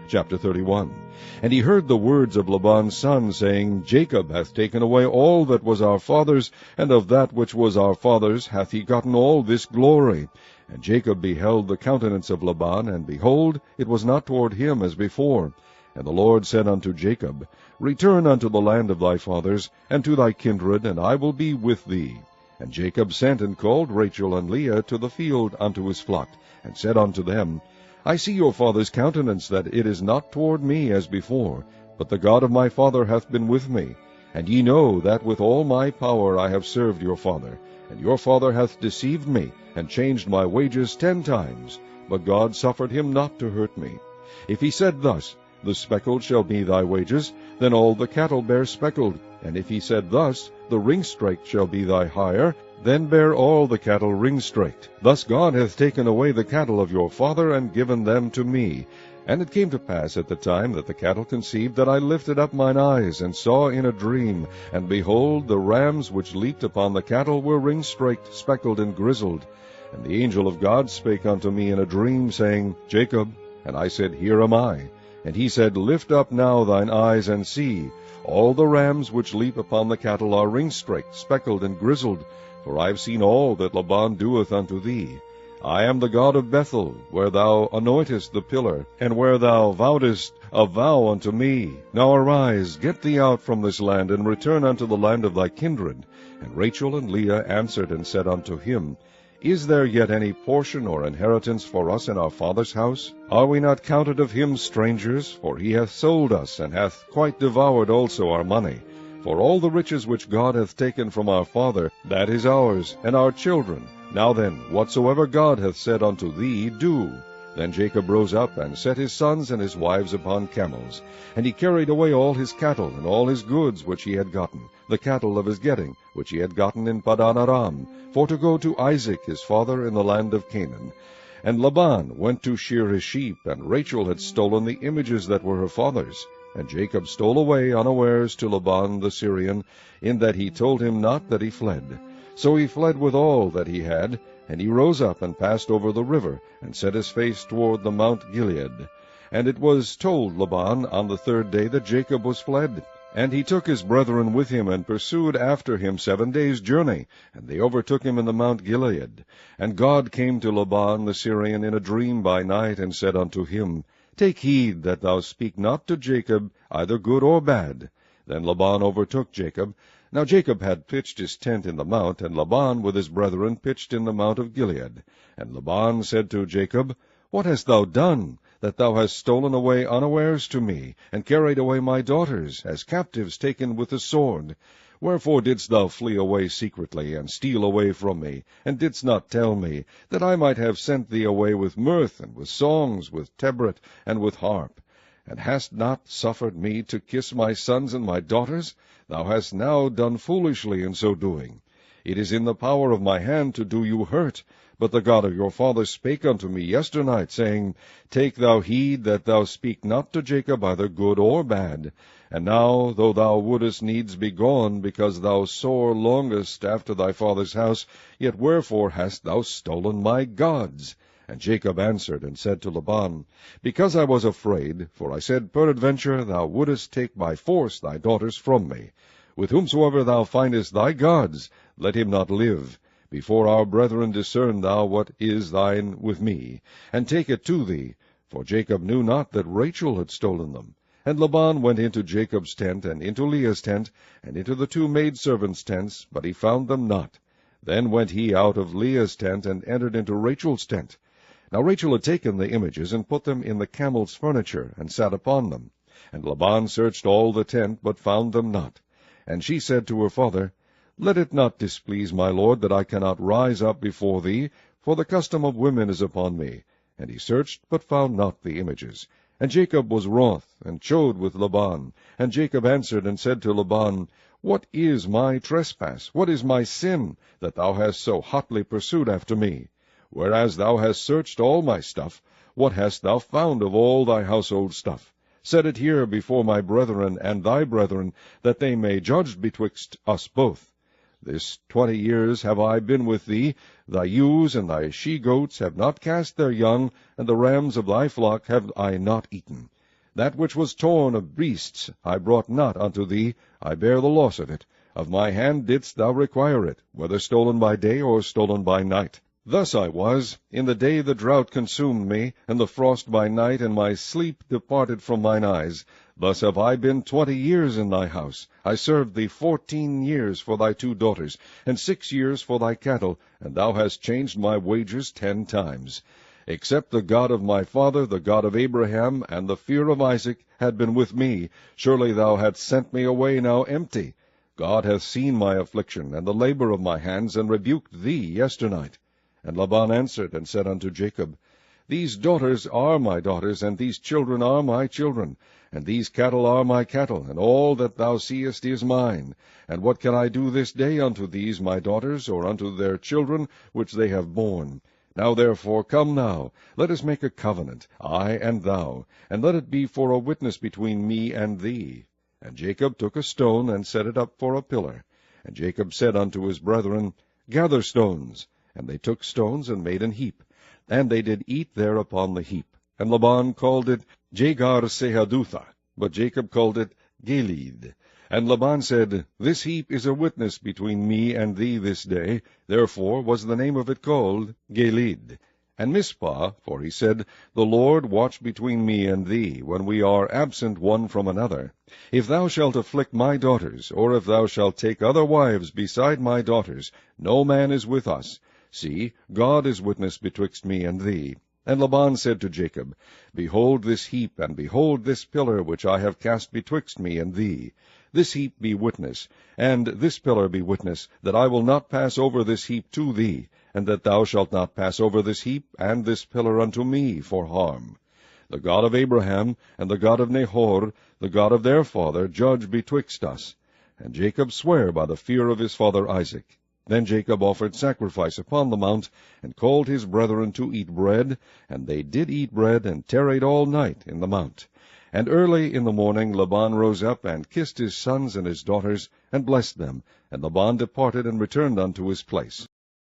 Chapter 31. And he heard the words of Laban's son, saying, Jacob hath taken away all that was our father's, and of that which was our father's hath he gotten all this glory. And Jacob beheld the countenance of Laban, and behold, it was not toward him as before. And the Lord said unto Jacob, Return unto the land of thy fathers, and to thy kindred, and I will be with thee. And Jacob sent and called Rachel and Leah to the field unto his flock, and said unto them, I see your father's countenance, that it is not toward me as before, but the God of my father hath been with me. And ye know that with all my power I have served your father. And your father hath deceived me, and changed my wages 10 times. But God suffered him not to hurt me. If he said thus, The speckled shall be thy wages, then all the cattle bear speckled. And if he said thus, The ringstraked shall be thy hire, then bear all the cattle ringstraked. Thus God hath taken away the cattle of your father, and given them to me. And it came to pass at the time that the cattle conceived, that I lifted up mine eyes, and saw in a dream, and behold, the rams which leaped upon the cattle were ringstraked, speckled, and grizzled. And the angel of God spake unto me in a dream, saying, Jacob. And I said, Here am I. And he said, Lift up now thine eyes, and see. All the rams which leap upon the cattle are ringstraked, speckled, and grizzled. For I have seen all that Laban doeth unto thee. I am the God of Bethel, where thou anointest the pillar, and where thou vowedest a vow unto me. Now arise, get thee out from this land, and return unto the land of thy kindred. And Rachel and Leah answered and said unto him, Is there yet any portion or inheritance for us in our father's house? Are we not counted of him strangers? For he hath sold us, and hath quite devoured also our money. For all the riches which God hath taken from our father, that is ours, and our children. Now then, whatsoever God hath said unto thee, do. Then Jacob rose up, and set his sons and his wives upon camels. And he carried away all his cattle, and all his goods which he had gotten, the cattle of his getting, which he had gotten in Padan Aram, for to go to Isaac his father in the land of Canaan. And Laban went to shear his sheep, and Rachel had stolen the images that were her father's. And Jacob stole away unawares to Laban the Syrian, in that he told him not that he fled. So he fled with all that he had, and he rose up and passed over the river, and set his face toward the Mount Gilead. And it was told Laban on the 3rd day that Jacob was fled. And he took his brethren with him, and pursued after him 7 days' journey, and they overtook him in the Mount Gilead. And God came to Laban the Syrian in a dream by night, and said unto him, Take heed that thou speak not to Jacob either good or bad. Then Laban overtook Jacob. Now Jacob had pitched his tent in the mount, and Laban with his brethren pitched in the mount of Gilead. And Laban said to Jacob, What hast thou done, that thou hast stolen away unawares to me, and carried away my daughters, as captives taken with the sword? Wherefore didst thou flee away secretly, and steal away from me, and didst not tell me, that I might have sent thee away with mirth, and with songs, with tabret, and with harp? And hast not suffered me to kiss my sons and my daughters? Thou hast now done foolishly in so doing. It is in the power of my hand to do you hurt. But the God of your father spake unto me yesternight, saying, Take thou heed that thou speak not to Jacob either good or bad. And now, though thou wouldest needs be gone, because thou sore longest after thy father's house, yet wherefore hast thou stolen my gods? And Jacob answered and said to Laban, Because I was afraid, for I said, Peradventure thou wouldest take by force thy daughters from me. With whomsoever thou findest thy gods, let him not live. Before our brethren discern thou what is thine with me, and take it to thee. For Jacob knew not that Rachel had stolen them. And Laban went into Jacob's tent, and into Leah's tent, and into the 2 maidservants' tents, but he found them not. Then went he out of Leah's tent, and entered into Rachel's tent. Now Rachel had taken the images, and put them in the camel's furniture, and sat upon them. And Laban searched all the tent, but found them not. And she said to her father, Let it not displease my lord, that I cannot rise up before thee, for the custom of women is upon me. And he searched, but found not the images. And Jacob was wroth, and chode with Laban. And Jacob answered and said to Laban, What is my trespass? What is my sin, that thou hast so hotly pursued after me? Whereas thou hast searched all my stuff, what hast thou found of all thy household stuff? Set it here before my brethren and thy brethren, that they may judge betwixt us both. This 20 years have I been with thee. Thy ewes and thy she-goats have not cast their young, and the rams of thy flock have I not eaten. That which was torn of beasts I brought not unto thee, I bear the loss of it. Of my hand didst thou require it, whether stolen by day or stolen by night. Thus I was, in the day the drought consumed me, and the frost by night, and my sleep departed from mine eyes. Thus have I been 20 years in thy house. I served thee 14 years for thy 2 daughters, and 6 years for thy cattle, and thou hast changed my wages 10 times. Except the God of my father, the God of Abraham, and the fear of Isaac, had been with me, surely thou hadst sent me away now empty. God hath seen my affliction, and the labor of my hands, and rebuked thee yesternight. And Laban answered and said unto Jacob, These daughters are my daughters, and these children are my children, and these cattle are my cattle, and all that thou seest is mine. And what can I do this day unto these my daughters, or unto their children which they have borne? Now therefore come now, let us make a covenant, I and thou, and let it be for a witness between me and thee. And Jacob took a stone, and set it up for a pillar. And Jacob said unto his brethren, Gather stones. And they took stones, and made an heap. And they did eat there upon the heap. And Laban called it Jegar-sahadutha, but Jacob called it Gilead. And Laban said, This heap is a witness between me and thee this day. Therefore was the name of it called Gilead. And Mizpah, for he said, The Lord watch between me and thee, when we are absent one from another. If thou shalt afflict my daughters, or if thou shalt take other wives beside my daughters, no man is with us. See, God is witness betwixt me and thee. And Laban said to Jacob, Behold this heap, and behold this pillar which I have cast betwixt me and thee. This heap be witness, and this pillar be witness, that I will not pass over this heap to thee, and that thou shalt not pass over this heap and this pillar unto me for harm. The God of Abraham, and the God of Nahor, the God of their father, judge betwixt us. And Jacob sware by the fear of his father Isaac. Then Jacob offered sacrifice upon the mount, and called his brethren to eat bread. And they did eat bread, and tarried all night in the mount. And early in the morning Laban rose up, and kissed his sons and his daughters, and blessed them. And Laban departed, and returned unto his place.